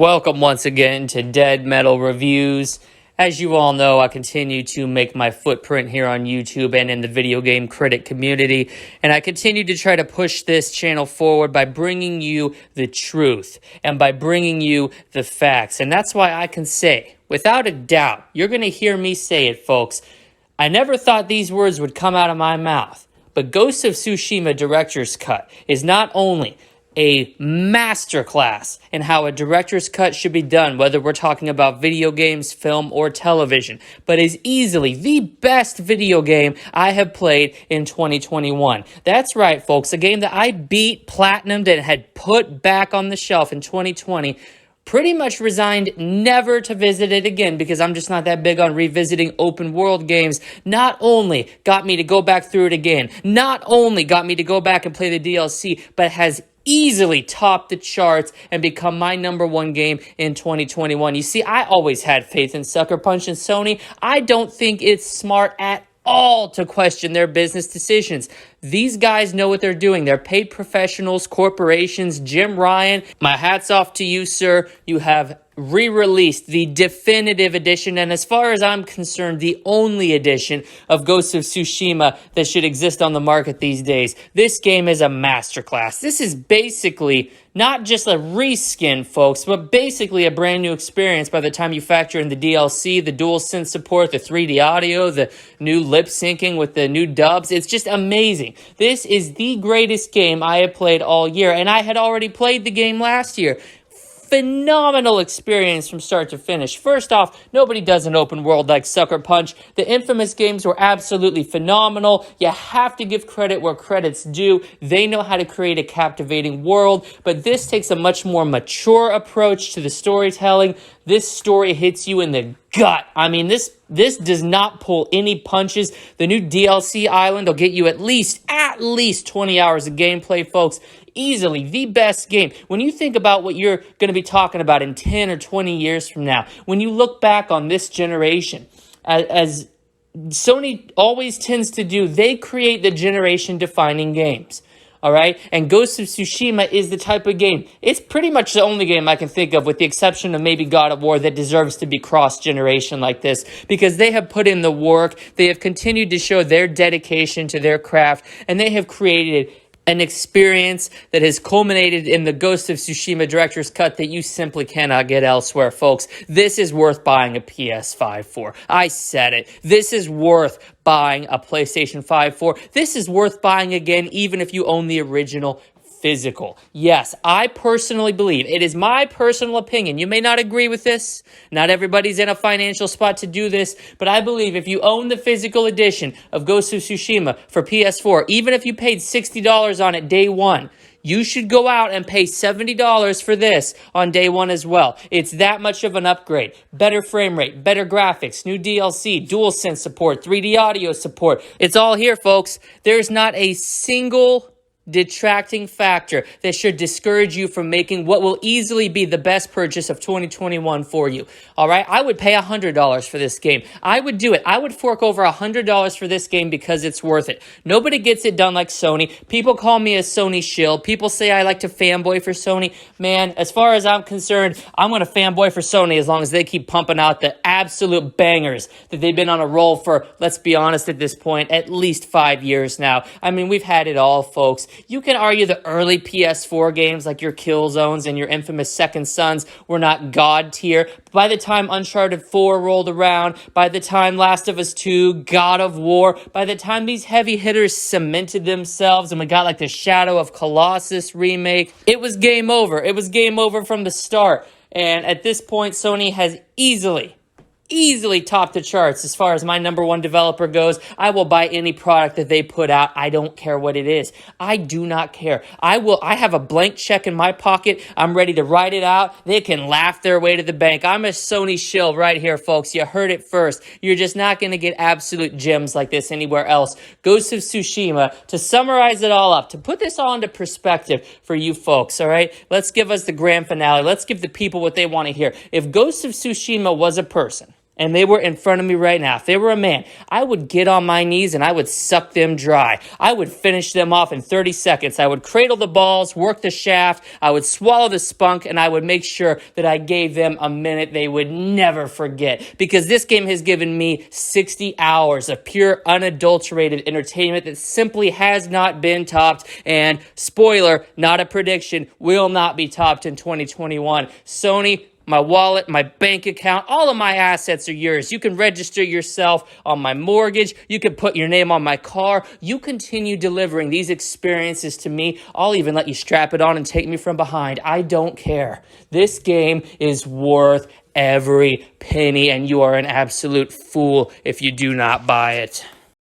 Welcome once again to Dead Metal Reviews. As you all know, I continue to make my footprint here on YouTube and in the video game critic community, and I continue to try to push this channel forward by bringing you the truth and by bringing you the facts. And that's why I can say, without a doubt, you're going to hear me say it, folks. I never thought these words would come out of my mouth, but Ghost of Tsushima Director's Cut is not only a masterclass in how a director's cut should be done, whether we're talking about video games, film, or television, but is easily the best video game I have played in 2021. That's right, folks, a game that I beat, platinumed, and had put back on the shelf in 2020. Pretty much resigned never to visit it again because I'm just not that big on revisiting open world games. Not only got me to go back through it again, not only got me to go back and play the DLC, but has easily topped the charts and become my #1 game in 2021. You see, I always had faith in Sucker Punch and Sony. I don't think it's smart at all to question their business decisions. These guys know what they're doing. They're paid professionals, corporations. Jim Ryan, my hat's off to you, sir. You have re-released the definitive edition, and as far as I'm concerned, the only edition of Ghost of Tsushima that should exist on the market these days. This game is a masterclass. This is basically not just a reskin, folks, but basically a brand new experience by the time you factor in the DLC, the DualSense support, the 3D audio, the new lip syncing with the new dubs. It's just amazing. This is the greatest game I have played all year, and I had already played the game last year. Phenomenal experience from start to finish. First off, nobody does an open world like Sucker Punch. The Infamous games were absolutely phenomenal. You have to give credit where credit's due. They know how to create a captivating world, but this takes a much more mature approach to the storytelling. This story hits you in the gut. I mean, this does not pull any punches. The new DLC Island will get you at least 20 hours of gameplay, folks. Easily the best game. When you think about what you're going to be talking about in 10 or 20 years from now, when you look back on this generation, as Sony always tends to do, they create the generation-defining games. All right? And Ghost of Tsushima is the type of game. It's pretty much the only game I can think of, with the exception of maybe God of War, that deserves to be cross-generation like this, because they have put in the work, they have continued to show their dedication to their craft, and they have created an experience that has culminated in the Ghost of Tsushima Director's Cut that you simply cannot get elsewhere, folks. This is worth buying a PS5 for. I said it. This is worth buying a PlayStation 5 for. This is worth buying again, even if you own the original physical. Yes, I personally believe, it is my personal opinion, you may not agree with this, not everybody's in a financial spot to do this, but I believe if you own the physical edition of Ghost of Tsushima for PS4, even if you paid $60 on it day one, you should go out and pay $70 for this on day one as well. It's that much of an upgrade. Better frame rate, better graphics, new DLC, DualSense support, 3D audio support. It's all here, folks. There's not a single detracting factor that should discourage you from making what will easily be the best purchase of 2021 for you. All right, I would pay $100 for this game. I would do it. I would fork over $100 for this game because it's worth it. Nobody gets it done like Sony. People call me a Sony shill. People say I like to fanboy for Sony. Man, as far as I'm concerned, I'm going to fanboy for Sony as long as they keep pumping out the absolute bangers that they've been on a roll for, let's be honest at this point, at least 5 years now. I mean, we've had it all, folks. You can argue the early PS4 games like your Killzones and your infamous Second Sons were not God tier. By the time Uncharted 4 rolled around, by the time Last of Us 2, God of War, by the time these heavy hitters cemented themselves and we got like the Shadow of Colossus remake, it was game over. It was game over from the start. And at this point, Sony has easily top the charts as far as my #1 developer goes. I will buy any product that they put out. I don't care what it is. I do not care. I have a blank check in my pocket. I'm ready to write it out. They can laugh their way to the bank. I'm a Sony shill right here, folks. You heard it first. You're just not going to get absolute gems like this anywhere else. Ghost of Tsushima, to summarize it all up, to put this all into perspective for you folks, all right? Let's give us the grand finale. Let's give the people what they want to hear. If Ghost of Tsushima was a person, and they were in front of me right now, if they were a man, I would get on my knees and I would suck them dry. I would finish them off in 30 seconds. I would cradle the balls, work the shaft, I would swallow the spunk, and I would make sure that I gave them a minute they would never forget. Because this game has given me 60 hours of pure, unadulterated entertainment that simply has not been topped. And spoiler, not a prediction, will not be topped in 2021. Sony, my wallet, my bank account, all of my assets are yours. You can register yourself on my mortgage. You can put your name on my car. You continue delivering these experiences to me. I'll even let you strap it on and take me from behind. I don't care. This game is worth every penny, and you are an absolute fool if you do not buy it.